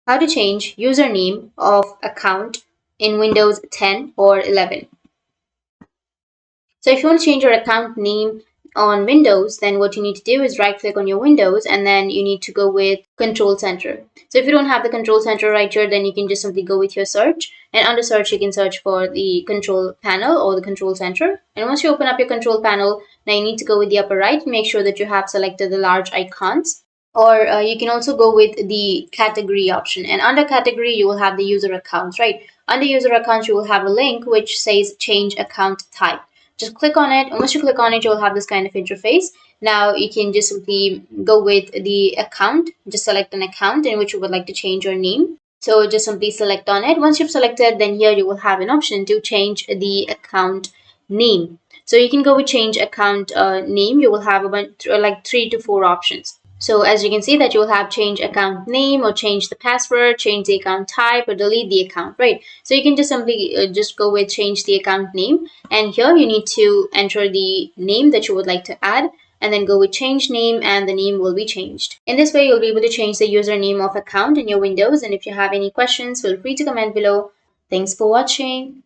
how to change username of account in Windows 10 or 11. So if you want to change your account name on Windows, then what you need to do is right click on your Windows and then you need to go with Control Center. So if you don't have the Control Center right here, then you can just simply go with your search, and under search you can search for the Control Panel or the Control Center. And once you open up your Control Panel, now you need to go with the upper right, make sure that you have selected the large icons, or you can also go with the category option, and under category you will have the user accounts, right? Under user accounts you will have a link which says change account type. Just click on it, and once you click on it you'll have this kind of interface. Now you can just simply go with the account, just select an account in which you would like to change your name. So just simply select on it. Once you've selected, then here you will have an option to change the account name. So you can go with change account name. You will have about like 3 to 4 options. So as you can see that you will have change account name, or change the password, change the account type, or delete the account, right? So you can just simply just go with change the account name, and here you need to enter the name that you would like to add, and then go with change name, and the name will be changed. In this way you'll be able to change the username of account in your Windows, and if you have any questions feel free to comment below. Thanks for watching.